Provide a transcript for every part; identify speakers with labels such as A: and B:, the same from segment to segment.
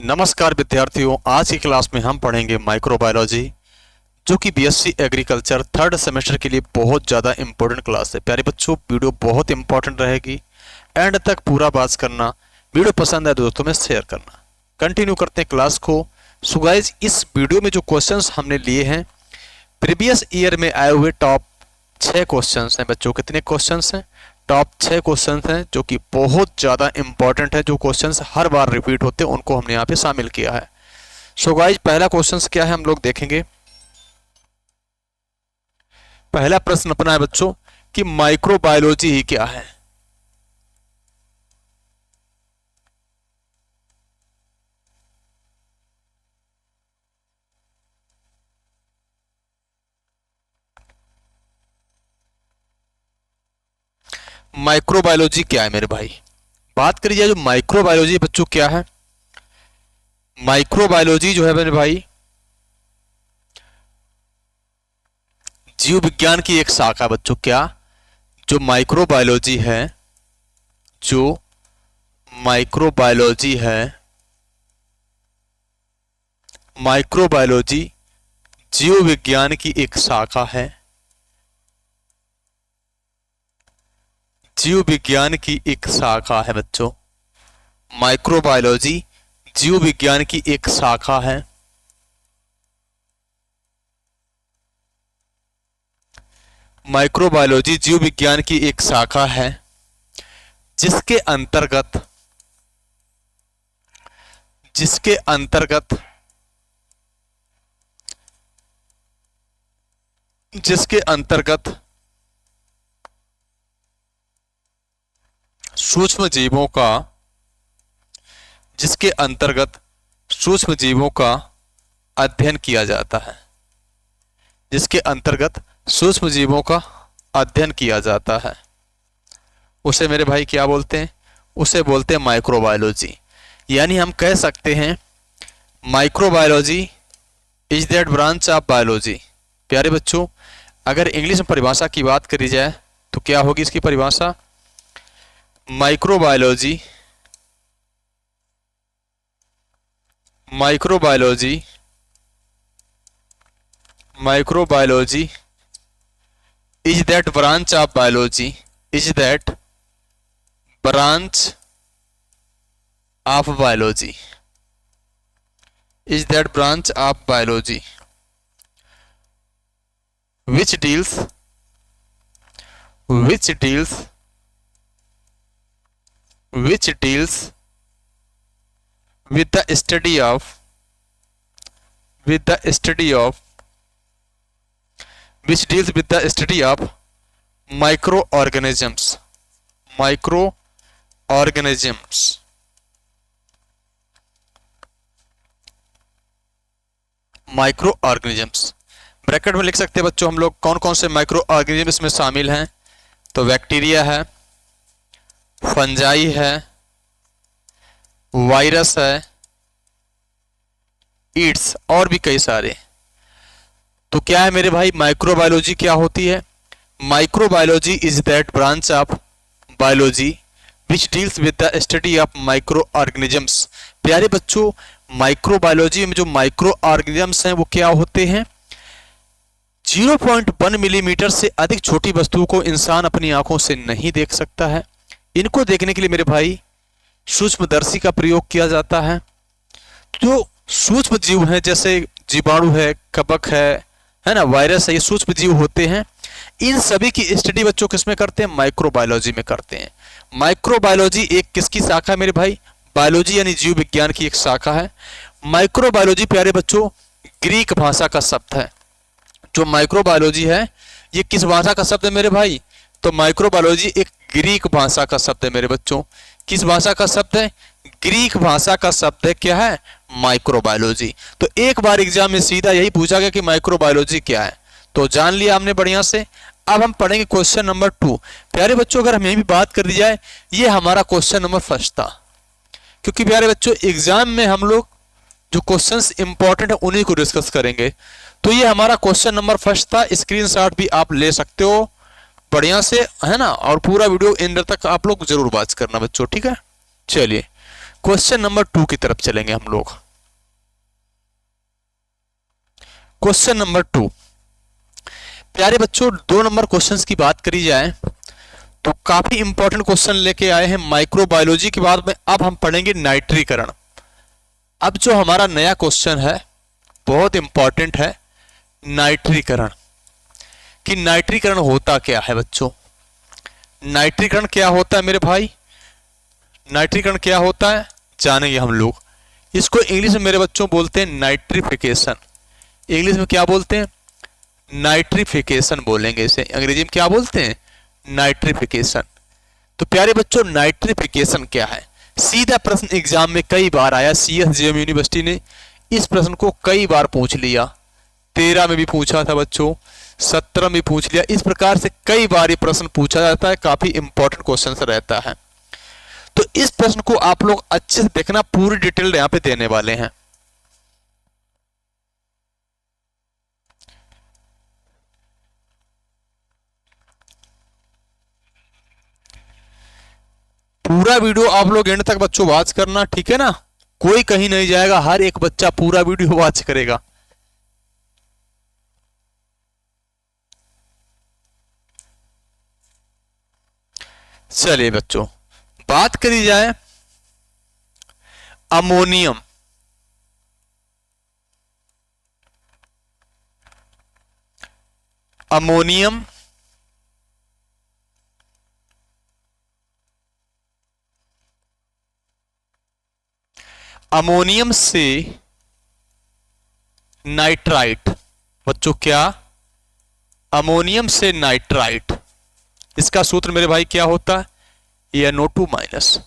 A: नमस्कार विद्यार्थियों, आज की क्लास में हम पढ़ेंगे माइक्रोबायोलॉजी, जो कि बीएससी एग्रीकल्चर थर्ड सेमेस्टर के लिए बहुत ज़्यादा इंपॉर्टेंट क्लास है। प्यारे बच्चों, वीडियो बहुत इंपॉर्टेंट रहेगी, एंड तक पूरा बात करना। वीडियो पसंद है दोस्तों में शेयर करना। कंटिन्यू करते हैं क्लास को। सो गाइस, इस वीडियो में जो क्वेश्चंस हमने लिए हैं प्रीवियस ईयर में आए हुए टॉप 6 क्वेश्चंस हैं बच्चों। कितने क्वेश्चंस हैं? टॉप 6 क्वेश्चंस हैं, जो कि बहुत ज़्यादा इंपॉर्टेंट है। जो क्वेश्चंस हर बार रिपीट होते हैं उनको हमने यहाँ पे शामिल किया है। सो गाइस, पहला क्वेश्चंस क्या है हम लोग देखेंगे। पहला प्रश्न अपना है बच्चों कि माइक्रोबायोलॉजी ही क्या है। माइक्रोबायोलॉजी क्या है मेरे भाई? बात करी जाए जो माइक्रोबायोलॉजी बच्चों क्या है। माइक्रोबायोलॉजी जो है मेरे भाई जीव विज्ञान की एक शाखा बच्चों। क्या? जो माइक्रोबायोलॉजी है, जो माइक्रोबायोलॉजी है, माइक्रोबायोलॉजी जीव विज्ञान की एक शाखा है। जीव विज्ञान की एक शाखा है बच्चों। माइक्रोबायोलॉजी जीव विज्ञान की एक शाखा है। माइक्रोबायोलॉजी जीव विज्ञान की एक शाखा है जिसके अंतर्गत सूक्ष्म जीवों का सूक्ष्म जीवों का अध्ययन किया जाता है। जिसके अंतर्गत सूक्ष्म जीवों का अध्ययन किया जाता है उसे मेरे भाई क्या बोलते हैं? उसे बोलते हैं माइक्रोबायोलॉजी। यानी हम कह सकते हैं microbiology is that branch of biology. प्यारे बच्चों, अगर इंग्लिश में परिभाषा की बात करी जाए तो क्या होगी इसकी परिभाषा? Microbiology is that branch of biology is that branch of biology is that branch of biology which deals with the study of microorganisms bracket में लिख सकते हैं बच्चों हम लोग कौन कौन से माइक्रो ऑर्गेनिज्म में शामिल हैं। तो बैक्टीरिया है, फंजाई है, वायरस है, ईड्स और भी कई सारे। तो क्या है मेरे भाई माइक्रोबायोलॉजी क्या होती है? Microbiology is that branch of biology which deals with the study of micro organisms. प्यारे बच्चों, माइक्रोबायोलॉजी में जो माइक्रो ऑर्गेनिजम्स हैं वो क्या होते हैं? 0.1 मिलीमीटर से अधिक छोटी वस्तुओं को इंसान अपनी आंखों से नहीं देख सकता है। इनको देखने के लिए मेरे भाई सूक्ष्मदर्शी का प्रयोग किया जाता है। जो सूक्ष्म जीव हैं जैसे जीवाणु है, कवक है ना, वायरस है, ये सूक्ष्म जीव होते हैं। इन सभी की स्टडी बच्चों किसमें करते हैं? माइक्रोबायोलॉजी में करते हैं। माइक्रोबायोलॉजी एक किसकी शाखा है मेरे भाई? बायोलॉजी यानी जीव विज्ञान की एक शाखा है। माइक्रोबायोलॉजी प्यारे बच्चों ग्रीक भाषा का शब्द है। जो माइक्रोबायोलॉजी है ये किस भाषा का शब्द है मेरे भाई? तो माइक्रोबायोलॉजी एक ग्रीक भाषा का शब्द है मेरे बच्चों। किस भाषा का शब्द है? ग्रीक भाषा का शब्द है क्या है? माइक्रोबायोलॉजी। तो एक बार एग्जाम में सीधा यही पूछा गया कि माइक्रोबायोलॉजी क्या है, तो जान लिया हमने बढ़िया से। अब हम पढ़ेंगे क्वेश्चन नंबर 2। प्यारे बच्चों, अगर हमें भी बात कर दी जाए, ये हमारा क्वेश्चन नंबर 1 था, क्योंकि प्यारे बच्चों एग्जाम में हम लोग जो क्वेश्चंस इंपॉर्टेंट है उन्हीं को डिस्कस करेंगे। तो ये हमारा क्वेश्चन नंबर 1 था। स्क्रीनशॉट भी आप ले सकते हो बढ़िया से, है ना, और पूरा वीडियो एंड तक आप लोग जरूर वॉच करना बच्चों, ठीक है। चलिए क्वेश्चन नंबर 2 की तरफ चलेंगे हम लोग। क्वेश्चन नंबर 2, प्यारे बच्चों 2 नंबर क्वेश्चंस की बात करी जाए तो काफी इंपॉर्टेंट क्वेश्चन लेके आए हैं माइक्रोबायोलॉजी के बाद में। अब हम पढ़ेंगे नाइट्रीकरण। अब जो हमारा नया क्वेश्चन है बहुत इंपॉर्टेंट है, नाइट्रीकरण। कि नाइट्रीकरण होता क्या है बच्चों? नाइट्रीकरण क्या होता है मेरे भाई? नाइट्रीकरण क्या होता है जानेंगे हम लोग। इसको इंग्लिश में मेरे बच्चों बोलते हैं नाइट्रिफिकेशन। इंग्लिश में क्या बोलते हैं? नाइट्रिफिकेशन बोलेंगे इसे। अंग्रेजी में क्या बोलते हैं? नाइट्रिफिकेशन। तो प्यारे बच्चों नाइट्रिफिकेशन क्या है? सीधा प्रश्न एग्जाम में कई बार आया। CSJM यूनिवर्सिटी ने इस प्रश्न को कई बार पूछ लिया। 13 में भी पूछा था बच्चों, 17 में पूछ लिया। इस प्रकार से कई बार ये प्रश्न पूछा जाता है, काफी इंपॉर्टेंट क्वेश्चन रहता है। तो इस प्रश्न को आप लोग अच्छे से देखना, पूरी डिटेल यहां पे देने वाले हैं। पूरा वीडियो आप लोग एंड तक बच्चों वॉच करना, ठीक है ना? कोई कहीं नहीं जाएगा, हर एक बच्चा पूरा वीडियो वॉच करेगा। चलिए बच्चों बात करी जाए अमोनियम। अमोनियम अमोनियम से नाइट्राइट। बच्चों क्या? अमोनियम से नाइट्राइट। इसका सूत्र मेरे भाई क्या होता है? NO2-।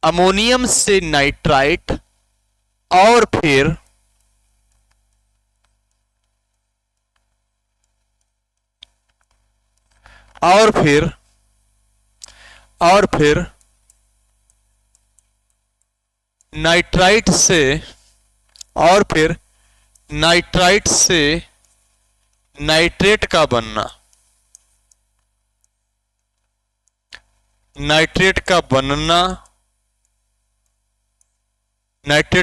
A: अमोनियम से नाइट्राइट और फिर नाइट्राइट से नाइट्रेट का बनना। नाइट्रेट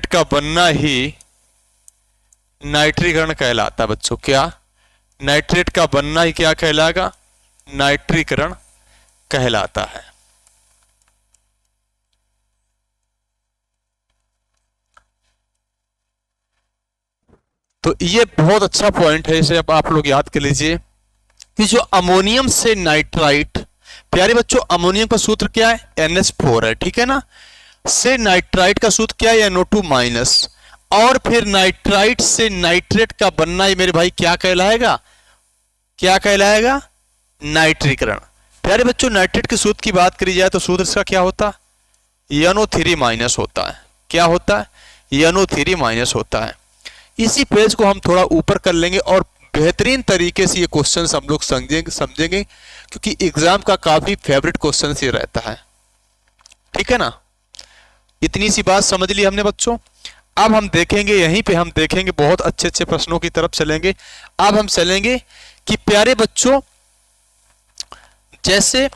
A: का बनना ही नाइट्रीकरण कहलाता है बच्चों। क्या? नाइट्रेट का बनना ही क्या कहलाएगा? नाइट्रीकरण कहलाता है। तो ये बहुत अच्छा पॉइंट है, इसे अब आप लोग याद कर लीजिए कि जो अमोनियम से नाइट्राइट, प्यारे बच्चों अमोनियम का सूत्र क्या है? NH4 है, ठीक है ना? से नाइट्राइट का सूत्र क्या है? NO2-। और फिर नाइट्राइट से नाइट्रेट का बनना ही मेरे भाई क्या कहलाएगा? क्या कहलाएगा? नाइट्रीकरण। प्यारे बच्चों नाइट्रेट के सूत्र की बात करी जाए तो सूत्र इसका क्या होता है? NO3- होता है। क्या होता है? NO3- होता है। इसी पेज को हम थोड़ा ऊपर कर लेंगे और बेहतरीन तरीके से ये क्वेश्चन हम लोग समझेंगे क्योंकि एग्जाम का काफी फेवरेट क्वेश्चन ये रहता है, ठीक है ना? इतनी सी बात समझ ली हमने बच्चों। अब हम देखेंगे, यहीं पे हम देखेंगे, बहुत अच्छे अच्छे प्रश्नों की तरफ चलेंगे। अब हम चलेंगे कि प्यारे बच्चों जैसे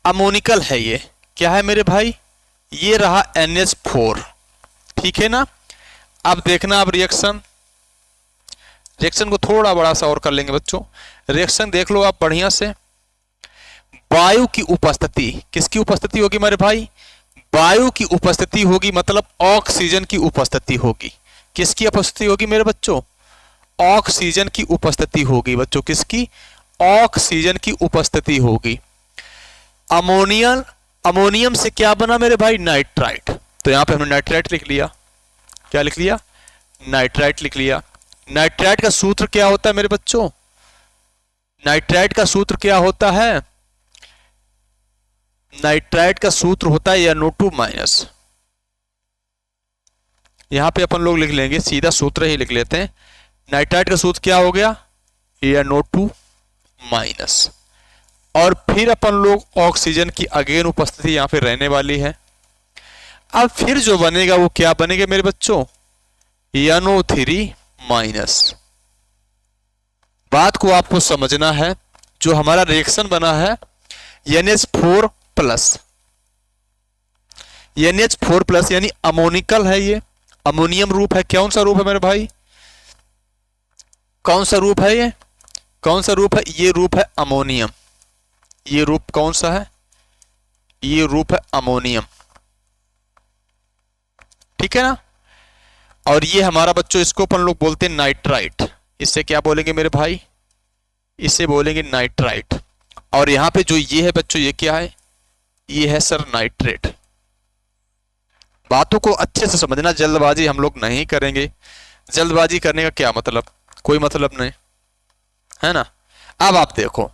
A: अमोनिकल है, ये क्या है मेरे भाई? ये रहा NH4, ठीक है ना? अब देखना, अब रिएक्शन को थोड़ा बड़ा सा और कर लेंगे बच्चों। रिएक्शन देख लो आप बढ़िया से। वायु की उपस्थिति, किसकी उपस्थिति होगी मेरे भाई? वायु की उपस्थिति होगी, मतलब ऑक्सीजन की उपस्थिति होगी। किसकी उपस्थिति होगी मेरे बच्चों? ऑक्सीजन की उपस्थिति होगी बच्चों। किसकी? ऑक्सीजन की उपस्थिति होगी। अमोनियम से क्या बना मेरे भाई? नाइट्राइट। तो यहां पे हमने नाइट्राइट लिख लिया। क्या लिख लिया? नाइट्राइट लिख लिया। नाइट्राइट का सूत्र क्या होता है मेरे बच्चों? नाइट्राइट का सूत्र क्या होता है? नाइट्राइट का सूत्र होता है NO2-। यहां पे अपन लोग लिख लेंगे, सीधा सूत्र ही लिख लेते हैं। नाइट्राइट का सूत्र क्या हो गया? NO2-। और फिर अपन लोग ऑक्सीजन की अगेन उपस्थिति यहां पे रहने वाली है। अब फिर जो बनेगा वो क्या बनेगा मेरे बच्चों? NO3-। बात को आपको समझना है। जो हमारा रिएक्शन बना है NH4+, NH4+ यानी अमोनिकल है, ये अमोनियम रूप है। कौन सा रूप है मेरे भाई, कौन सा रूप है ये, कौन सा रूप है, ये रूप है अमोनियम। ये रूप कौन सा है, ये रूप है अमोनियम, ठीक है ना। और ये हमारा बच्चों, इसको अपन लोग बोलते हैं नाइट्राइट। इससे क्या बोलेंगे मेरे भाई, इसे बोलेंगे नाइट्राइट। और यहां पे जो ये है बच्चों, ये क्या है, ये है सर नाइट्रेट। बातों को अच्छे से समझना, जल्दबाजी हम लोग नहीं करेंगे। जल्दबाजी करने का क्या मतलब, कोई मतलब नहीं है ना। अब आप देखो,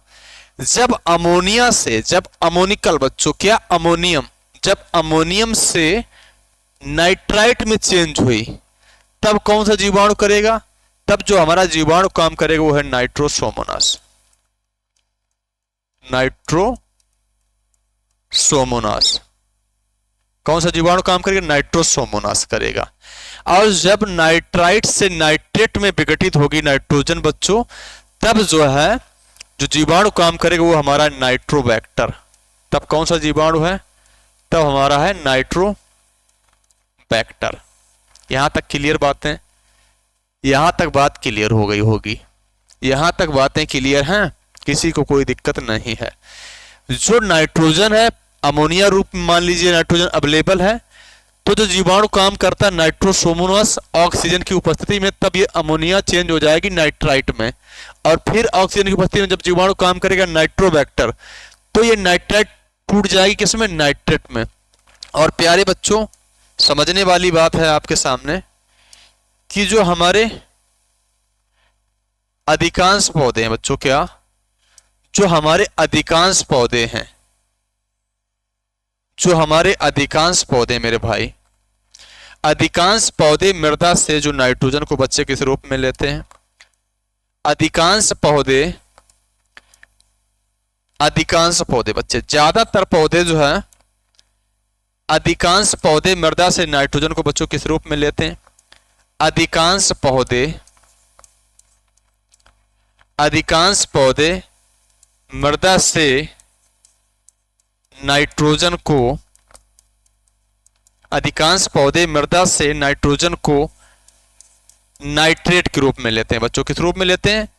A: जब अमोनिया से, जब अमोनिकल बच्चों, क्या अमोनियम, जब अमोनियम से नाइट्राइट में चेंज हुई, तब कौन सा जीवाणु करेगा, तब जो हमारा जीवाणु काम करेगा वो है नाइट्रोसोमोनास। नाइट्रोसोमोनास, कौन सा जीवाणु काम करेगा, नाइट्रोसोमोनास करेगा। और जब नाइट्राइट से नाइट्रेट में विघटित होगी नाइट्रोजन बच्चों, तब जो है, जो जीवाणु काम करेगा वो हमारा नाइट्रोबैक्टर। तब कौन सा जीवाणु है, तब हमारा है नाइट्रोबैक्टर। यहां तक क्लियर बातें, यहां तक बात क्लियर हो गई होगी, यहां तक बातें क्लियर हैं, किसी को कोई दिक्कत नहीं है। जो नाइट्रोजन है अमोनिया रूप में, मान लीजिए नाइट्रोजन अवेलेबल है, तो जो जीवाणु काम करता है नाइट्रोसोमोनास ऑक्सीजन की उपस्थिति में, तब ये अमोनिया चेंज हो जाएगी नाइट्राइट में। और फिर ऑक्सीजन की उपस्थिति में जब जीवाणु काम करेगा नाइट्रोबैक्टर, तो ये नाइट्राइट टूट जाएगी किसमें, नाइट्रेट में। और प्यारे बच्चों, समझने वाली बात है आपके सामने कि जो हमारे अधिकांश पौधे हैं बच्चों, क्या, जो हमारे अधिकांश पौधे हैं, जो हमारे अधिकांश पौधे मेरे भाई, अधिकांश पौधे मृदा से जो नाइट्रोजन को बच्चे किस रूप में लेते हैं, अधिकांश पौधे बच्चे, ज्यादातर पौधे जो है, अधिकांश पौधे मृदा से नाइट्रोजन को बच्चों किस रूप में लेते हैं, अधिकांश पौधे मृदा से नाइट्रोजन को, अधिकांश पौधे मृदा से नाइट्रोजन को नाइट्रेट के रूप में लेते हैं बच्चों। किस रूप में लेते हैं,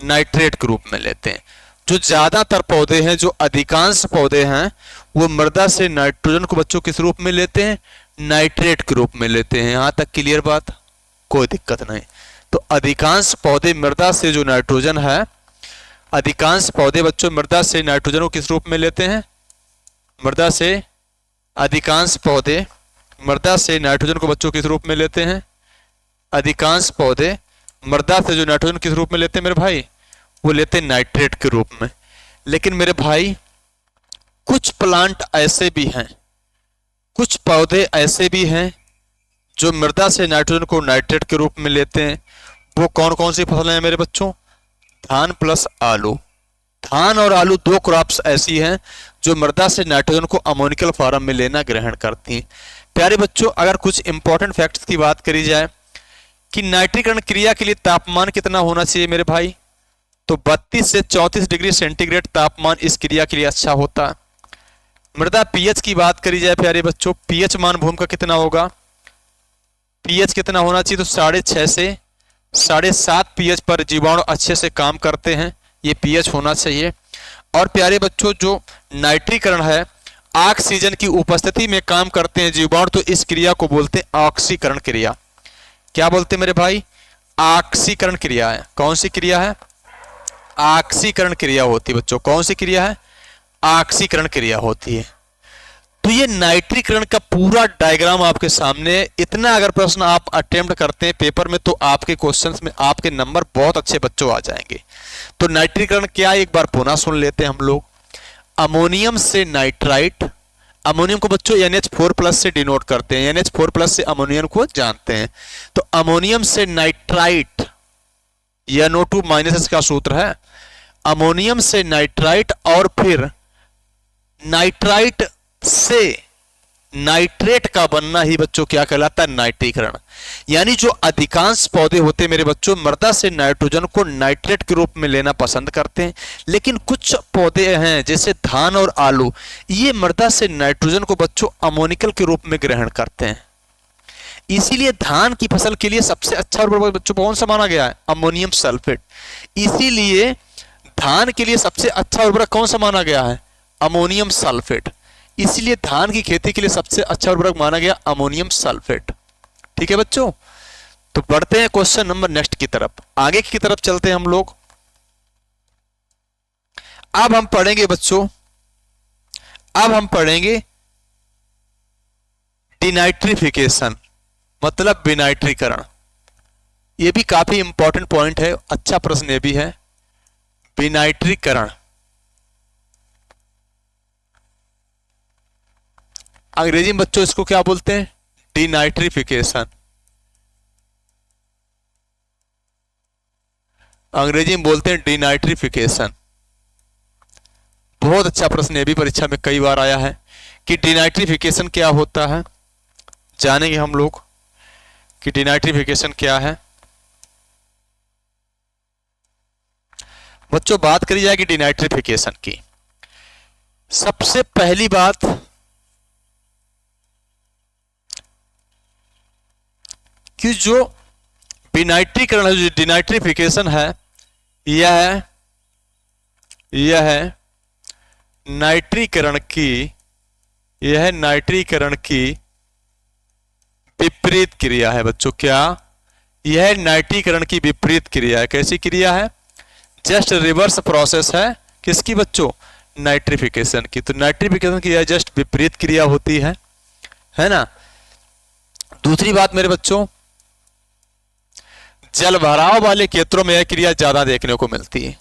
A: नाइट्रेट के रूप में लेते हैं। जो ज्यादातर पौधे हैं, जो अधिकांश पौधे हैं, वो मृदा से नाइट्रोजन को बच्चों किस रूप में लेते हैं, नाइट्रेट के रूप में लेते हैं। यहां तक क्लियर बात, कोई दिक्कत नहीं। तो अधिकांश पौधे मृदा से जो नाइट्रोजन है, अधिकांश पौधे बच्चों मृदा से नाइट्रोजन को किस रूप में लेते हैं, मृदा से, अधिकांश पौधे मृदा से नाइट्रोजन को बच्चों किस रूप में लेते हैं, अधिकांश पौधे मृदा से जो नाइट्रोजन किस रूप में लेते हैं मेरे भाई, वो लेते हैं नाइट्रेट के रूप में। लेकिन मेरे भाई कुछ प्लांट ऐसे भी हैं, कुछ पौधे ऐसे भी हैं जो मृदा से नाइट्रोजन को नाइट्रेट के रूप में लेते हैं। वो कौन कौन सी फसलें हैं मेरे बच्चों, धान प्लस आलू। धान और आलू दो क्रॉप्स ऐसी हैं जो मृदा से नाइट्रोजन को अमोनिकल फॉर्म में लेना ग्रहण करती हैं। प्यारे बच्चों, अगर कुछ इंपॉर्टेंट फैक्ट्स की बात करी जाए कि नाइट्रीकरण क्रिया के लिए तापमान कितना होना चाहिए मेरे भाई, तो 32 से 34 डिग्री सेंटीग्रेड तापमान इस क्रिया के लिए अच्छा होता है। मृदा पीएच की बात करी जाए प्यारे बच्चों, पीएच मान भूमि का कितना होगा, पीएच कितना होना चाहिए, तो 6.5 से 7.5 पीएच पर जीवाणु अच्छे से काम करते हैं, ये पीएच होना चाहिए। और प्यारे बच्चों, जो नाइट्रीकरण है, ऑक्सीजन की उपस्थिति में काम करते हैं जीवाणु, तो इस क्रिया को बोलते हैं ऑक्सीकरण क्रिया। क्या बोलते हैं मेरे भाई, ऑक्सीकरण क्रिया है। कौन सी क्रिया है, ऑक्सीकरण क्रिया होती है बच्चों। कौन सी क्रिया है, ऑक्सीकरण क्रिया होती है। तो ये नाइट्रीकरण का पूरा डायग्राम आपके सामने। इतना अगर प्रश्न आप अटेम्प्ट करते हैं पेपर में, तो आपके क्वेश्चंस में आपके नंबर बहुत अच्छे बच्चों आ जाएंगे। तो नाइट्रीकरण क्या, एक बार पुनः सुन लेते हैं हम लोग। अमोनियम से नाइट्राइट, अमोनियम को बच्चों NH4+ से डिनोट करते हैं, NH4+ से अमोनियम को जानते हैं। तो अमोनियम से नाइट्राइट, NO2- का सूत्र है, अमोनियम से नाइट्राइट, और फिर नाइट्राइट से नाइट्रेट का बनना ही बच्चों क्या कहलाता है? नाइट्रीकरण। यानी जो अधिकांश पौधे होते हैं मेरे बच्चों, मृदा से नाइट्रोजन को नाइट्रेट के रूप में लेना पसंद करते हैं, लेकिन कुछ पौधे हैं जैसे धान और आलू, ये मृदा से नाइट्रोजन को बच्चों अमोनिकल के रूप में ग्रहण करते हैं। इसीलिए धान की फसल के लिए सबसे अच्छा उर्वरक बच्चों कौन सा माना गया है? Ammonium sulphate. इसीलिए धान के लिए सबसे अच्छा उर्वरक कौन सा माना गया है? Ammonium sulphate. इसलिए धान की खेती के लिए सबसे अच्छा उर्वरक माना गया अमोनियम सल्फेट। ठीक है बच्चों, तो बढ़ते हैं क्वेश्चन नंबर नेक्स्ट की तरफ, आगे की तरफ चलते हैं हम लोग। अब हम पढ़ेंगे बच्चों, अब हम पढ़ेंगे डिनाइट्रिफिकेशन, मतलब विनाइट्रीकरण। यह भी काफी इंपॉर्टेंट पॉइंट है, अच्छा प्रश्न यह भी है। विनाइट्रीकरण अंग्रेजी में बच्चों इसको क्या बोलते हैं? डिनाइट्रिफिकेशन। अंग्रेजी में बोलते हैं डिनाइट्रिफिकेशन। बहुत अच्छा प्रश्न, ये भी परीक्षा में कई बार आया है कि डिनाइट्रिफिकेशन क्या होता है। जानेंगे हम लोग कि डिनाइट्रिफिकेशन क्या है। बच्चों बात करी जाएगी डिनाइट्रिफिकेशन की। सबसे पहली बात कि जो विनाइट्रीकरण है, जो डिनाइट्रिफिकेशन है, यह नाइट्रीकरण की, यह नाइट्रीकरण की विपरीत क्रिया है बच्चों। क्या? यह नाइट्रीकरण की विपरीत क्रिया है। कैसी क्रिया है? जस्ट रिवर्स प्रोसेस है किसकी बच्चों? नाइट्रिफिकेशन की। तो नाइट्रिफिकेशन की यह जस्ट विपरीत क्रिया होती है ना। दूसरी बात मेरे बच्चों, जल भराव वाले क्षेत्रों में यह क्रिया ज्यादा देखने को मिलती है।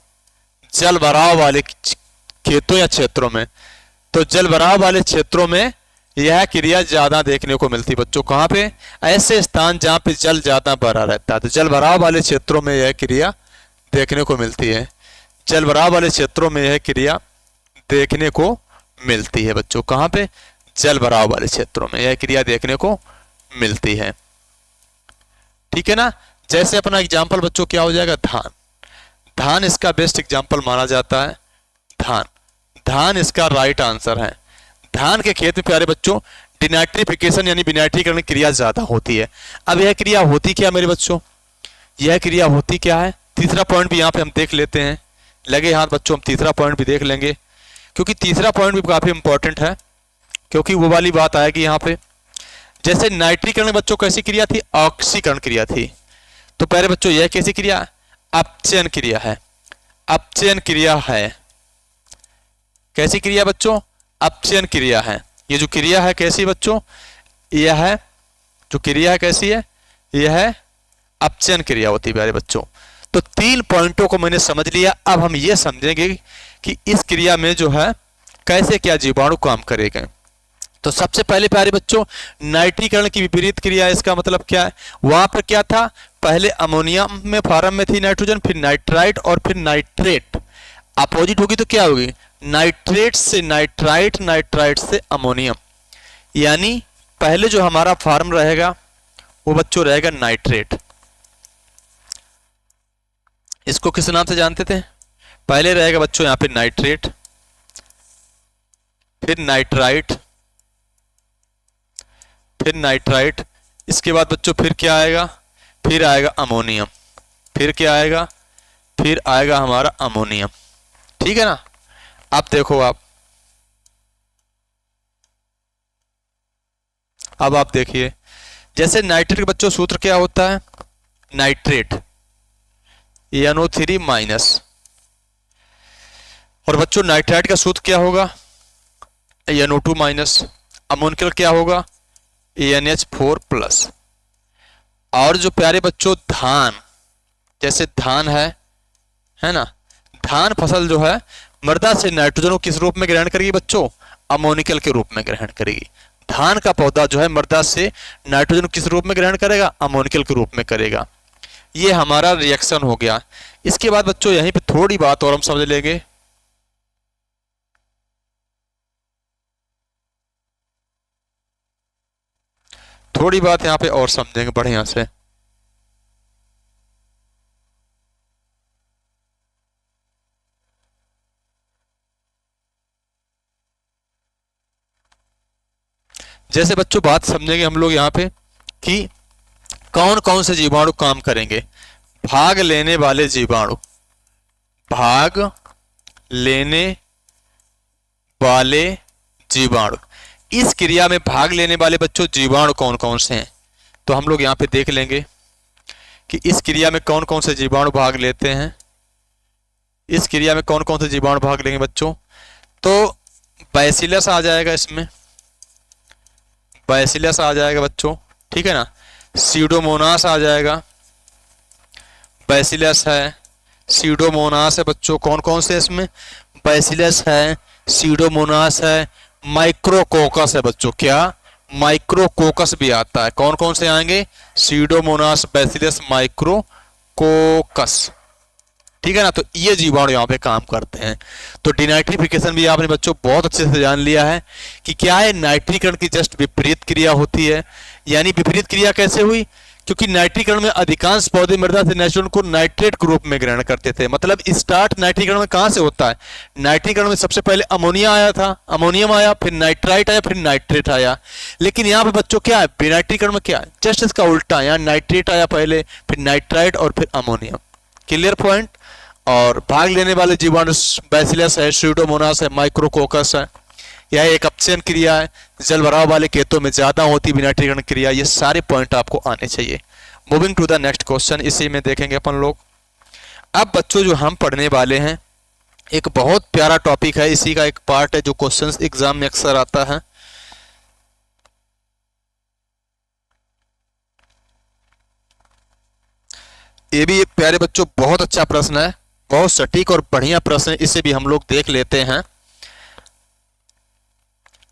A: जल भराव वाले खेतों या क्षेत्रों में, तो जल भराव वाले क्षेत्रों में यह क्रिया ज्यादा देखने को मिलती है बच्चों। कहां पे? ऐसे स्थान जहां पे जल ज्यादा भरा रहता है, तो जल भराव वाले क्षेत्रों में यह क्रिया देखने को मिलती है। जल भराव वाले क्षेत्रों में यह क्रिया देखने को मिलती है बच्चों। कहां पे? जल भराव वाले क्षेत्रों में यह क्रिया देखने को मिलती है। ठीक है ना। जैसे अपना एग्जाम्पल बच्चों क्या हो जाएगा? धान। धान इसका बेस्ट एग्जाम्पल माना जाता है। धान इसका राइट आंसर है। धान के खेत में प्यारे बच्चों डिनाइट्रिफिकेशन यानी विनाइट्रीकरण क्रिया ज्यादा होती है। अब यह क्रिया होती क्या मेरे बच्चों? यह क्रिया होती क्या है? तीसरा पॉइंट भी यहाँ पे हम देख लेते हैं। लगे हाथ बच्चों, हम तीसरा पॉइंट भी देख लेंगे, क्योंकि तीसरा पॉइंट भी काफी इंपॉर्टेंट है, क्योंकि वो वाली बात आएगी यहाँ पे। जैसे नाइट्रीकरण बच्चों कैसी क्रिया थी? ऑक्सीकरण क्रिया थी। तो पहले बच्चों यह कैसी क्रिया? अपचयन क्रिया है। अपचयन क्रिया है। कैसी क्रिया बच्चों? अपचयन क्रिया है। ये जो क्रिया है कैसी बच्चों? यह है जो क्रिया है कैसी है? यह है अपचयन क्रिया होती है प्यारे बच्चों। तो तीन पॉइंटों को मैंने समझ लिया। अब हम ये समझेंगे कि इस क्रिया में जो है कैसे क्या जीवाणु काम करेंगे। तो सबसे पहले प्यारे बच्चों नाइट्रीकरण की विपरीत क्रिया, इसका मतलब क्या है? वहां पर क्या था? पहले अमोनिया में फॉर्म में थी नाइट्रोजन, फिर नाइट्राइट और फिर नाइट्रेट। अपोजिट होगी तो क्या होगी? नाइट्रेट से नाइट्राइट, नाइट्राइट से अमोनियम। यानी पहले जो हमारा फॉर्म रहेगा वो बच्चों रहेगा नाइट्रेट। इसको किस नाम से जानते थे? पहले रहेगा बच्चों यहां पे नाइट्रेट, फिर नाइट्राइट, फिर नाइट्राइट। इसके बाद बच्चों फिर क्या आएगा? फिर आएगा अमोनियम। फिर क्या आएगा? फिर आएगा हमारा अमोनियम। ठीक है ना। अब देखो अब आप देखिए, जैसे नाइट्रेट के बच्चों सूत्र क्या होता है? Nitrate NO3 minus. और बच्चों नाइट्राइट का सूत्र क्या होगा? NO2 minus. अमोनिकल क्या होगा? NH4 plus. और जो प्यारे बच्चों धान, जैसे धान है ना, धान फसल जो है मृदा से नाइट्रोजन को किस रूप में ग्रहण करेगी बच्चों? अमोनिकल के रूप में ग्रहण करेगी। धान का पौधा जो है मृदा से नाइट्रोजन को किस रूप में ग्रहण करेगा? अमोनिकल के रूप में करेगा। ये हमारा रिएक्शन हो गया। इसके बाद बच्चों यहीं पे थोड़ी बात और हम समझ लेंगे। थोड़ी बात यहाँ पे और समझेंगे बढ़िया से। जैसे बच्चों बात समझेंगे हम लोग यहाँ पे कि कौन कौन से जीवाणु काम करेंगे। भाग लेने वाले जीवाणु, भाग लेने वाले जीवाणु, इस क्रिया में भाग लेने वाले बच्चों जीवाणु कौन कौन से हैं, तो हम लोग यहाँ पे देख लेंगे कि इस क्रिया में कौन कौन से जीवाणु भाग लेते हैं। इस क्रिया में कौन कौन से जीवाणु भाग लेंगे बच्चों, तो बैसिलस आ जाएगा इसमें, बैसिलस आ जाएगा बच्चों, ठीक है ना। सीडोमोनास आ जाएगा, बैसिलस है, सीडोमोनास है बच्चों। कौन कौन से इसमें, बैसिलस है, सीडोमोनास है, माइक्रोकोकस है बच्चों। क्या, माइक्रोकोकस भी आता है। कौन कौन से आएंगे, सीडोमोनास, बैसिलस, माइक्रोकोकस, ठीक है ना। तो ये जीवाणु यहाँ पे काम करते हैं। तो डिनाइट्रिफिकेशन भी आपने बच्चों बहुत अच्छे से जान लिया है कि क्या है, नाइट्रीकरण की जस्ट विपरीत क्रिया होती है। यानी विपरीत क्रिया कैसे हुई, क्योंकि नाइट्रीकरण में अधिकांश पौधे मृदा से नाइट्रोजन को नाइट्रेट के रूप में ग्रहण करते थे। मतलब स्टार्ट नाइट्रीकरण में कहां से होता है, नाइट्रीकरण में सबसे पहले अमोनिया आया था, अमोनियम आया, फिर नाइट्राइट आया, फिर नाइट्रेट आया। लेकिन यहाँ पे बच्चों क्या है, विनाइट्रीकरण में क्या है, जस्ट इसका उल्टा, यहाँ नाइट्रेट आया पहले, फिर नाइट्राइट और फिर अमोनियम। Clear point. और भाग लेने वाले जीवाणु बैसिलस है, स्यूडोमोनास है, माइक्रोकोकस है। यह एक अपचयन क्रिया है, जल भराव वाले खेतों में ज्यादा होती विनाइट्रीकरण क्रिया। ये सारे पॉइंट आपको आने चाहिए। Moving to the next question, इसी में देखेंगे अपन लोग। अब बच्चों जो हम पढ़ने वाले हैं, एक बहुत प्यारा टॉपिक है, इसी का एक पार्ट है जो क्वेश्चंस एग्जाम में अक्सर आता है। ये भी प्यारे बच्चों बहुत अच्छा प्रश्न है, बहुत सटीक और बढ़िया प्रश्न है, इसे भी हम लोग देख लेते हैं।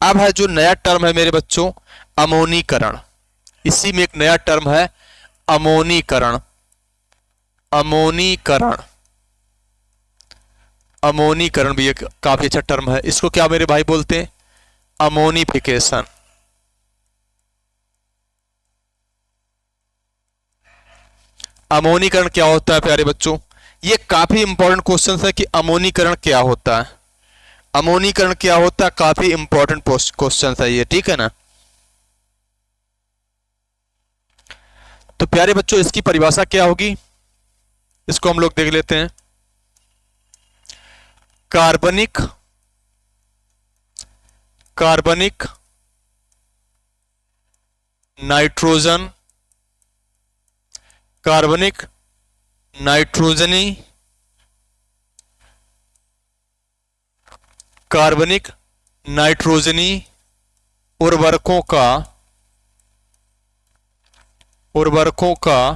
A: अब है जो नया टर्म है मेरे बच्चों, अमोनीकरण। इसी में एक नया टर्म है अमोनीकरण, अमोनीकरण, अमोनीकरण भी एक काफी अच्छा टर्म है। इसको क्या मेरे भाई बोलते हैं, अमोनिफिकेशन। अमोनीकरण क्या होता है प्यारे बच्चों, ये काफी इंपॉर्टेंट क्वेश्चन है कि अमोनीकरण क्या होता है, अमोनीकरण क्या होता है, काफी इंपॉर्टेंट क्वेश्चन है ये, ठीक है ना। तो प्यारे बच्चों इसकी परिभाषा क्या होगी, इसको हम लोग देख लेते हैं। कार्बनिक, कार्बनिक नाइट्रोजन, कार्बनिक नाइट्रोजनी, कार्बनिक नाइट्रोजनी उर्वरकों का, उर्वरकों का,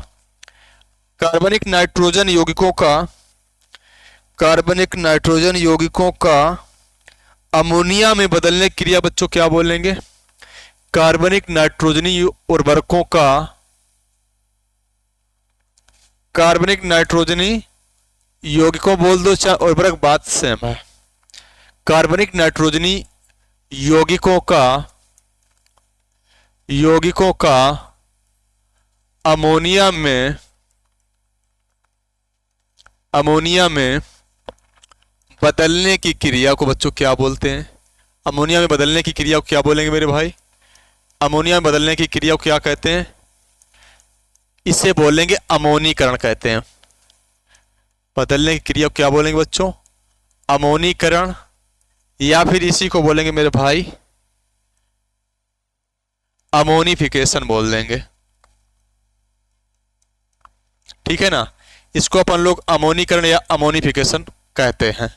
A: कार्बनिक नाइट्रोजन यौगिकों का, कार्बनिक नाइट्रोजन यौगिकों का अमोनिया में बदलने की क्रिया बच्चों क्या बोलेंगे, कार्बनिक नाइट्रोजनी उर्वरकों का, कार्बनिक नाइट्रोजनी यौगिकों बोल दो चाहे उर्वरक, बात सेम है। कार्बनिक नाइट्रोजनी यौगिकों का, यौगिकों का अमोनिया में, अमोनिया में बदलने की क्रिया को बच्चों क्या बोलते हैं, अमोनिया में बदलने की क्रिया को क्या बोलेंगे मेरे भाई, अमोनिया में बदलने की क्रिया को क्या कहते हैं, इसे बोलेंगे अमोनीकरण कहते हैं। बदलने की क्रिया को क्या बोलेंगे बच्चों, अमोनीकरण, या फिर इसी को बोलेंगे मेरे भाई अमोनिफिकेशन बोल देंगे, ठीक है ना। इसको अपन लोग अमोनीकरण या अमोनिफिकेशन कहते हैं।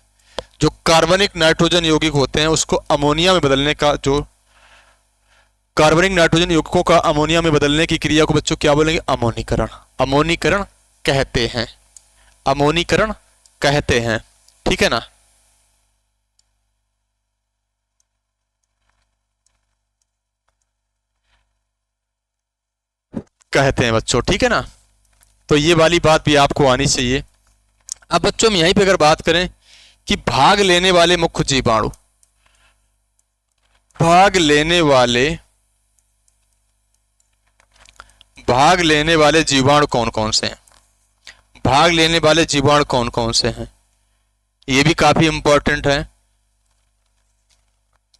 A: जो कार्बनिक नाइट्रोजन यौगिक होते हैं उसको अमोनिया में बदलने का, जो कार्बनिक नाइट्रोजन यौगिकों का अमोनिया में बदलने की क्रिया को बच्चों क्या बोलेंगे, अमोनीकरण, अमोनीकरण कहते हैं, अमोनीकरण कहते हैं, ठीक है ना। कहते हैं बच्चों, ठीक है ना। तो ये वाली बात भी आपको आनी चाहिए। अब बच्चों हम यहीं पे अगर बात करें कि भाग लेने वाले मुख्य जीवाणु, भाग लेने वाले भाग लेने वाले जीवाणु कौन कौन से हैं? भाग लेने वाले जीवाणु कौन कौन से हैं? ये भी काफी इंपॉर्टेंट है।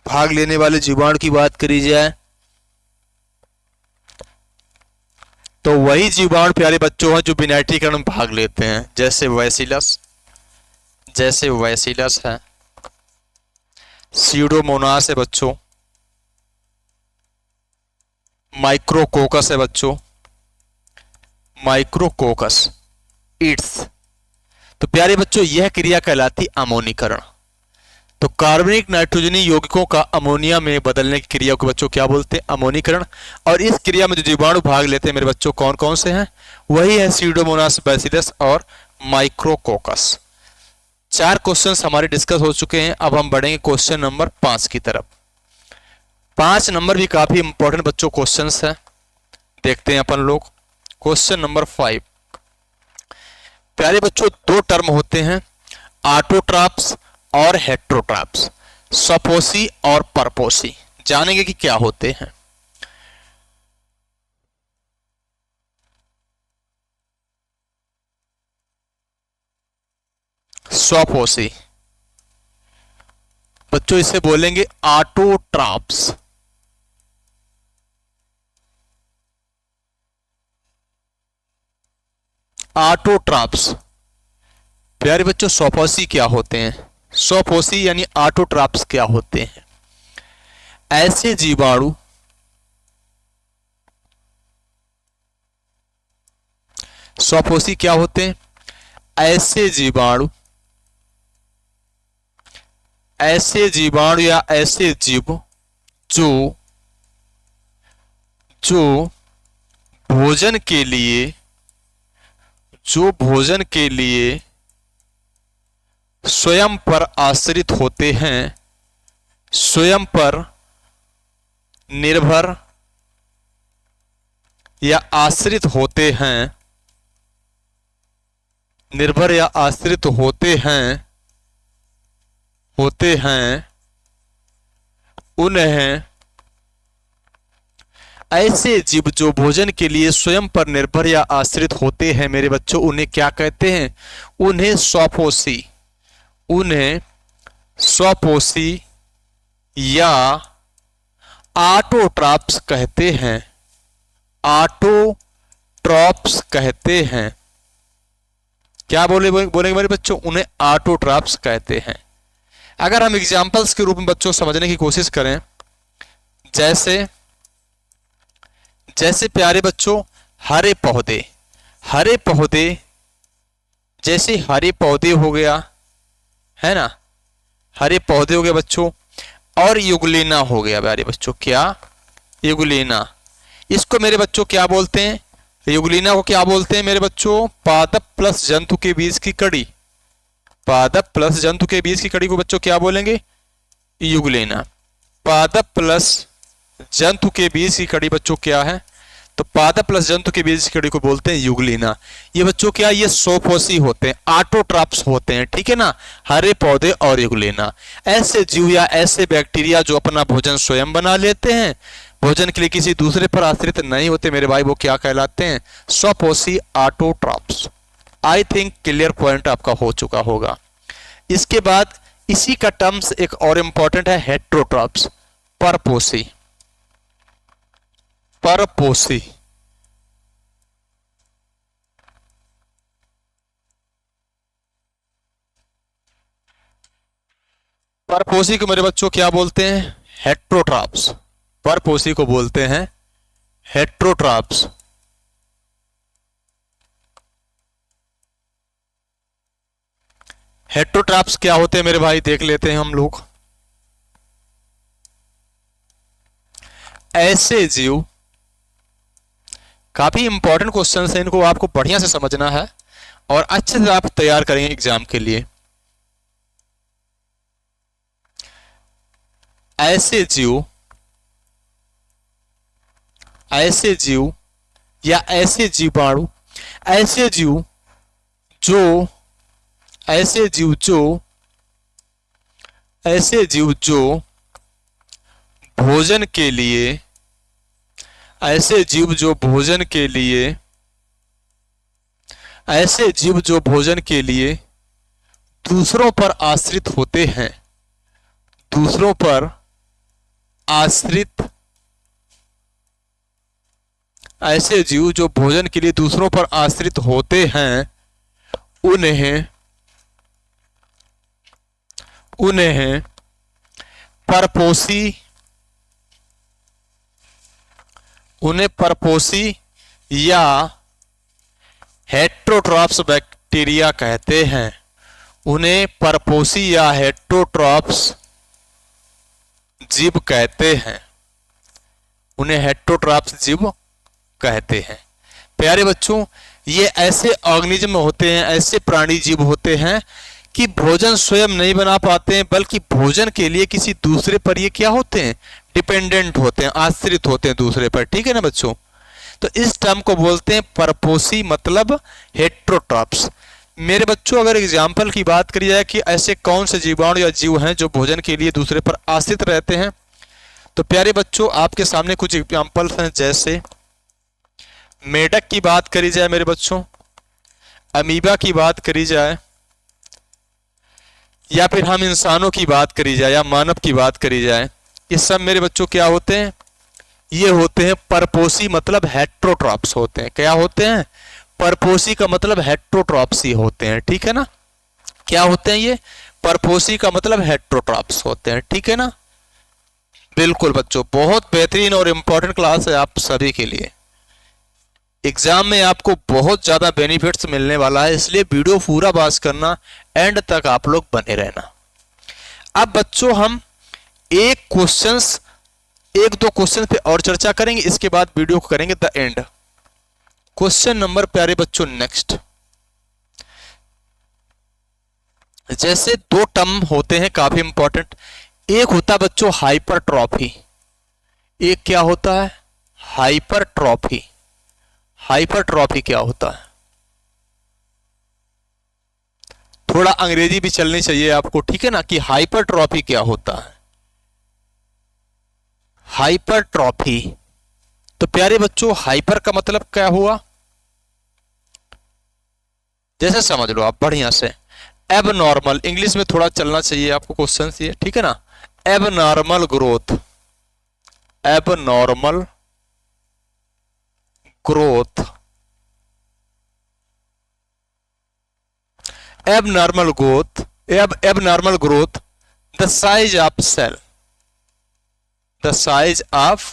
A: भाग लेने वाले जीवाणु की बात करी जाए तो वही जीवाणु प्यारे बच्चों हैं जो विनाइट्रीकरण में भाग लेते हैं, जैसे वैसिलस है, सीडोमोनास है बच्चों, माइक्रोकोकस है बच्चों, माइक्रोकोकस इट्स। तो प्यारे बच्चों यह क्रिया कहलाती अमोनीकरण। तो कार्बनिक नाइट्रोजनी यौगिकों का अमोनिया में बदलने की क्रिया को बच्चों क्या बोलते हैं? अमोनीकरण। और इस क्रिया में जो जीवाणु भाग लेते हैं मेरे बच्चों कौन कौन से हैं? वही है सीडोमोनास, बैसिलस और माइक्रोकोकस। 4 क्वेश्चन हमारे डिस्कस हो चुके हैं। अब हम बढ़ेंगे क्वेश्चन नंबर 5 की तरफ। 5 नंबर भी काफी इंपॉर्टेंट बच्चों क्वेश्चन है, देखते हैं अपन लोग। क्वेश्चन नंबर 5 प्यारे बच्चों 2 टर्म होते हैं, ऑटोट्रॉप्स और हेटेरोट्रॉप्स, सपोसी और परपोसी। जानेंगे कि क्या होते हैं। सपोसी बच्चों इसे बोलेंगे ऑटोट्रॉप्स। ऑटोट्रॉप्स प्यारे बच्चों सपोसी क्या होते हैं? सपोसी यानी ऑटोट्रॉप्स क्या होते हैं? ऐसे जीवाणु सपोसी क्या होते हैं? ऐसे जीवाणु या ऐसे जीव जो भोजन के लिए स्वयं पर आश्रित होते हैं, स्वयं पर निर्भर या आश्रित होते हैं, निर्भर या आश्रित होते हैं उन्हें ऐसे जीव जो भोजन के लिए स्वयं पर निर्भर या आश्रित होते हैं मेरे बच्चों, उन्हें क्या कहते हैं? उन्हें स्वपोषी या ऑटोट्रॉप्स कहते हैं। ऑटोट्रॉप्स कहते हैं। क्या बोलेंगे मेरे बच्चों? उन्हें ऑटोट्रॉप्स कहते हैं। अगर हम एग्जांपल्स के रूप में बच्चों समझने की कोशिश करें, जैसे प्यारे बच्चों हरे पौधे जैसे हरे पौधे हो गया है ना, हरे पौधे हो गए बच्चों, और युगलेना हो गया प्यारे बच्चों। क्या? युगलेना। इसको मेरे बच्चों क्या बोलते हैं? युगलीना को क्या बोलते हैं मेरे बच्चों? पादप प्लस जंतु के बीच की कड़ी। पादप प्लस जंतु के बीच की कड़ी को बच्चों क्या बोलेंगे? युगलेना। पादप प्लस जंतु के बीच की कड़ी बच्चों क्या है? तो पादप प्लस जंतु के बीच की कड़ी को बोलते हैं युगलीना। ये बच्चों क्या? ये सोफोसी होते हैं, ऑटोट्रॉप्स होते हैं, ठीक है ना, हरे पौधे और युगलीना। ऐसे जीव या ऐसे बैक्टीरिया जो अपना भोजन स्वयं बना लेते हैं, भोजन के लिए किसी दूसरे पर आश्रित नहीं होते मेरे भाई, वो क्या कहलाते हैं? स्वपोषी autotrophs. I think clear point आपका हो चुका होगा। इसके बाद इसी का टर्म्स एक और इंपॉर्टेंट है, हेटेरोट्रॉप्स, परपोषी। परपोषी को मेरे बच्चों क्या बोलते हैं? हेटेरोट्रॉप्स। परपोषी को बोलते हैं हेटेरोट्रॉप्स। हेटेरोट्रॉप्स क्या होते हैं मेरे भाई? देख लेते हैं हम लोग। ऐसे जीव, काफी इंपॉर्टेंट क्वेश्चन है, इनको आपको बढ़िया से समझना है और अच्छे से आप तैयार करेंगे एग्जाम के लिए। ऐसे जीव या ऐसे जीवाणु, ऐसे जीव जो भोजन के लिए ऐसे जीव जो भोजन के लिए ऐसे जीव जो भोजन के लिए दूसरों पर आश्रित होते हैं, दूसरों पर आश्रित ऐसे जीव जो भोजन के लिए दूसरों पर आश्रित होते हैं, उन्हें उन्हें परपोषी उन्हें परपोषी या हेटेरोट्रॉप्स बैक्टीरिया कहते हैं। उन्हें परपोषी या हेटेरोट्रॉप्स जीव कहते हैं। उन्हें हेटेरोट्रॉप्स जीव कहते हैं। प्यारे बच्चों, ये ऐसे ऑर्गेनिज्म होते हैं, ऐसे प्राणी जीव होते हैं कि भोजन स्वयं नहीं बना पाते हैं, बल्कि भोजन के लिए किसी दूसरे पर ये क्या होते हैं, डिपेंडेंट होते हैं, आश्रित होते हैं दूसरे पर। ठीक है ना बच्चों? तो इस टर्म को बोलते हैं परपोषी, मतलब हेटेरोट्रॉप्स। मेरे बच्चों, अगर एग्जाम्पल की बात करी जाए कि ऐसे कौन से जीवाणु या जीव हैं जो भोजन के लिए दूसरे पर आश्रित रहते हैं, तो प्यारे बच्चों आपके सामने कुछ एग्जाम्पल्स हैं। जैसे मेढक की बात करी जाए मेरे बच्चों, अमीबा की बात करी जाए, या फिर हम इंसानों की बात करी जाए, या मानव की बात करी जाए, ये सब मेरे बच्चों क्या होते हैं? ये होते हैं परपोषी, मतलब हेटेरोट्रॉप्स होते हैं। क्या होते हैं? परपोषी का मतलब हेटेरोट्रॉप्स ही होते हैं। ठीक है ना? क्या होते हैं ये? परपोषी का मतलब हेटेरोट्रॉप्स होते हैं। ठीक है ना? बिल्कुल बच्चों, बहुत बेहतरीन और इंपॉर्टेंट क्लास है आप सभी के लिए। एग्जाम में आपको बहुत ज्यादा बेनिफिट्स मिलने वाला है, इसलिए वीडियो पूरा वॉच करना, एंड तक आप लोग बने रहना। अब बच्चों हम एक दो क्वेश्चन पे और चर्चा करेंगे, इसके बाद वीडियो को करेंगे द एंड। क्वेश्चन नंबर प्यारे बच्चों नेक्स्ट। जैसे दो टर्म होते हैं काफी इंपॉर्टेंट, एक होता है बच्चों हाइपरट्रॉफी, एक क्या होता है? हाइपरट्रॉफी। हाइपरट्रॉफी क्या होता है? थोड़ा अंग्रेजी भी चलनी चाहिए आपको, ठीक है ना, कि हाइपरट्रॉफी क्या होता है। हाइपरट्रॉफी, तो प्यारे बच्चों हाइपर का मतलब क्या हुआ? जैसे समझ लो आप बढ़िया से, एबनॉर्मल, इंग्लिश में थोड़ा चलना चाहिए आपको क्वेश्चन ये, ठीक है ना। Abnormal growth, abnormal growth, abnormal growth, abnormal growth, the size of cell, the size of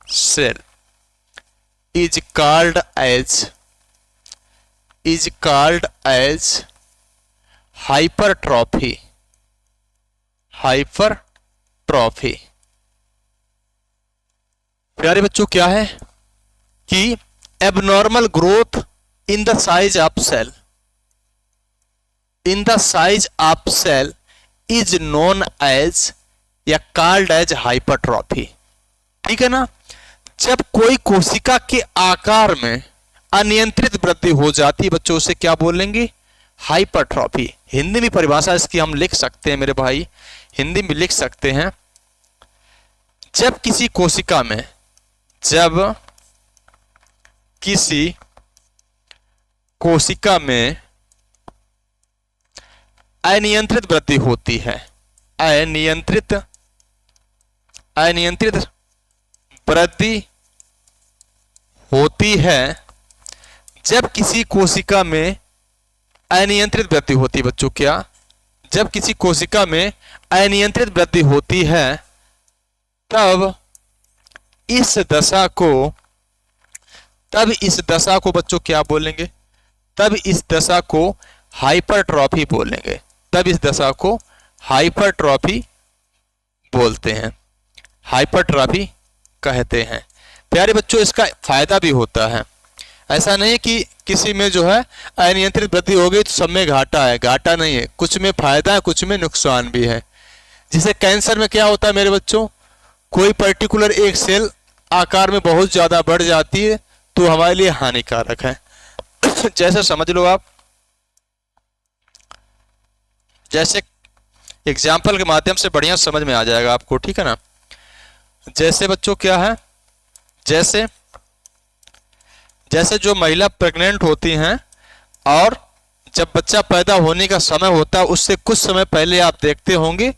A: cell is called as hypertrophy, hypertrophy। प्यारे बच्चों क्या है कि abnormal growth in the size of cell, in the size of cell is known as या called as hypertrophy। ठीक है ना? जब कोई कोशिका के आकार में अनियंत्रित वृद्धि हो जाती है बच्चों, उसे क्या बोलेंगे? हाइपरट्रॉफी। हिंदी में परिभाषा इसकी हम लिख सकते हैं मेरे भाई, हिंदी में लिख सकते हैं, जब किसी कोशिका में, जब किसी कोशिका में अनियंत्रित वृद्धि होती है, अनियंत्रित वृद्धि होती है, जब किसी कोशिका में अनियंत्रित वृद्धि होती है बच्चों, क्या? जब किसी कोशिका में अनियंत्रित वृद्धि होती है, तब इस दशा को बच्चों क्या बोलेंगे? तब इस दशा को हाइपरट्रॉफी बोलेंगे, तब इस दशा को हाइपरट्रॉफी बोलते हैं, हाइपरट्रॉफी कहते हैं। प्यारे बच्चों इसका फायदा भी होता है, ऐसा नहीं कि किसी में जो है अनियंत्रित वृद्धि हो गई तो सब में घाटा है, घाटा नहीं है, कुछ में फायदा है, कुछ में नुकसान भी है। जैसे कैंसर में क्या होता है मेरे बच्चों, कोई पर्टिकुलर एक सेल आकार में बहुत ज्यादा बढ़ जाती है तो हमारे लिए हानिकारक है। जैसे समझ लो आप, जैसे एग्जाम्पल के माध्यम से बढ़िया समझ में आ जाएगा आपको, ठीक है ना। जैसे बच्चों क्या है, जैसे जैसे जो महिला प्रेग्नेंट होती हैं और जब बच्चा पैदा होने का समय होता है उससे कुछ समय पहले आप देखते होंगे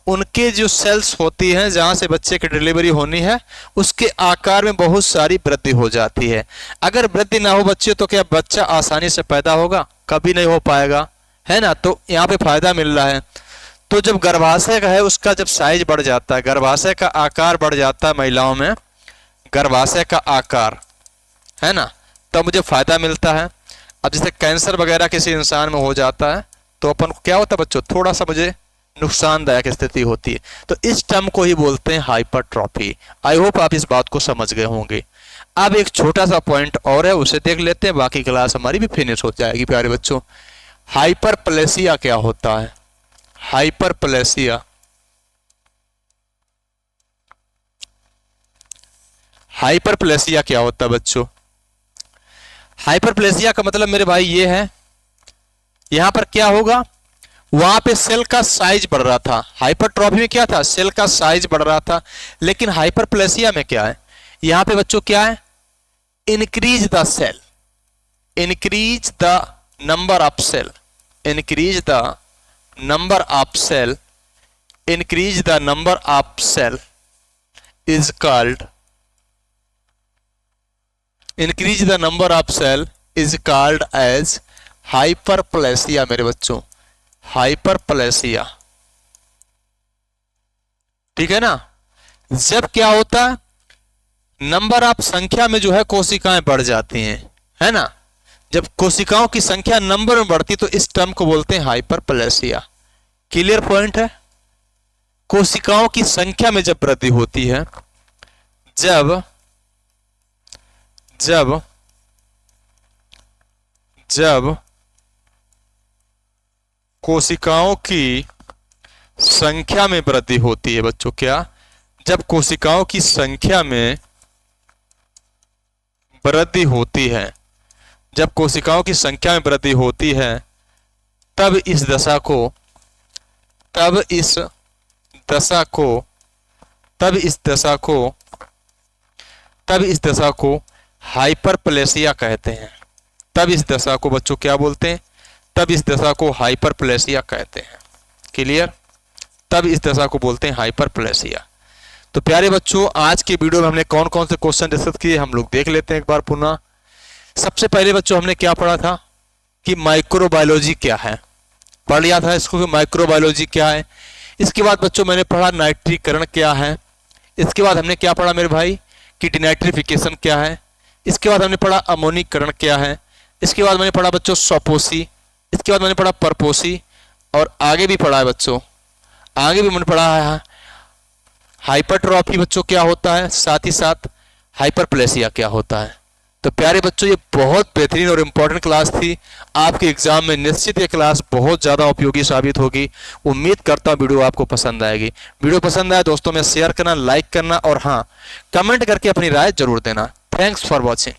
A: उनके जो सेल्स होती हैं जहां से बच्चे की डिलीवरी होनी है उसके आकार में बहुत सारी वृद्धि हो जाती है। अगर वृद्धि ना हो बच्चे तो क्या बच्चा आसानी से पैदा होगा? कभी नहीं हो पाएगा, है ना। तो यहाँ पे फायदा मिल रहा है। तो जब गर्भाशय का है उसका जब साइज बढ़ जाता है, गर्भाशय का आकार बढ़ जाता है महिलाओं में, गर्भाशय का आकार, है ना, तब मुझे फायदा मिलता है। अब जैसे कैंसर वगैरह किसी इंसान में हो जाता है तो अपन को क्या होता है बच्चों, थोड़ा सा मुझे नुकसानदायक स्थिति होती है। तो इस टर्म को ही बोलते हैं हाइपरट्रॉफी। आई होप आप इस बात को समझ गए होंगे। अब एक छोटा सा पॉइंट और है, उसे देख लेते हैं, बाकी क्लास हमारी भी फिनिश हो जाएगी प्यारे बच्चों। हाइपरप्लेसिया क्या होता है? हाइपरप्लेसिया, हाइपरप्लेसिया क्या होता है बच्चों? हाइपरप्लेसिया का मतलब मेरे भाई ये है, यहां पर क्या होगा, वहां पे सेल का साइज बढ़ रहा था। हाइपरट्रॉफी में क्या था, सेल का साइज बढ़ रहा था, लेकिन हाइपरप्लेसिया में क्या है, यहां पे बच्चों क्या है, increase the cell, increase the number of cell, increase the number of cell, increase the number of cell is called, increase the number of cell is called as hyperplasia मेरे बच्चों, हाइपरप्लेसिया। ठीक है ना। जब क्या होता है, नंबर ऑफ संख्या में जो है कोशिकाएं बढ़ जाती हैं, है ना। जब कोशिकाओं की संख्या नंबर में बढ़ती तो इस टर्म को बोलते हैं हाइपरप्लेसिया। क्लियर पॉइंट है। कोशिकाओं की संख्या में जब वृद्धि होती है, जब जब जब कोशिकाओं की संख्या में वृद्धि होती है बच्चों, क्या, जब कोशिकाओं की संख्या में वृद्धि होती है, जब कोशिकाओं की संख्या में वृद्धि होती है तब इस दशा को, तब इस दशा को, तब इस दशा को, तब इस दशा को हाइपरप्लेसिया कहते हैं। तब इस दशा को बच्चों क्या बोलते हैं, तब इस दशा को हाइपरप्लेसिया कहते हैं। क्लियर। तब इस दशा को बोलते हैं हाइपरप्लेसिया। तो प्यारे बच्चों आज के वीडियो में हमने कौन कौन से क्वेश्चन डिस्कस किए हम लोग देख लेते हैं एक बार पुनः। सबसे पहले बच्चों हमने क्या पढ़ा था कि माइक्रोबायोलॉजी क्या है, पढ़ लिया था इसको कि माइक्रोबायोलॉजी क्या है। इसके बाद बच्चों मैंने पढ़ा नाइट्रीकरण क्या है। इसके बाद हमने क्या पढ़ा मेरे भाई कि डिनाइट्रिफिकेशन क्या है। इसके बाद हमने पढ़ा अमोनीकरण क्या है। इसके बाद मैंने पढ़ा बच्चों सपोसी। इसके बाद मैंने पढ़ा परपोसी और आगे भी पढ़ा है बच्चों, आगे भी मैंने पढ़ा है हाइपरट्रॉफी बच्चों क्या होता है, साथ ही साथ हाइपरप्लेसिया क्या होता है। तो प्यारे बच्चों ये बहुत बेहतरीन और इम्पोर्टेंट क्लास थी। आपके एग्जाम में निश्चित ये क्लास बहुत ज़्यादा उपयोगी साबित होगी। उम्मीद करता हूँ वीडियो आपको पसंद आएगी। वीडियो पसंद आए दोस्तों में शेयर करना, लाइक करना और हाँ कमेंट करके अपनी राय जरूर देना। Thanks for watching.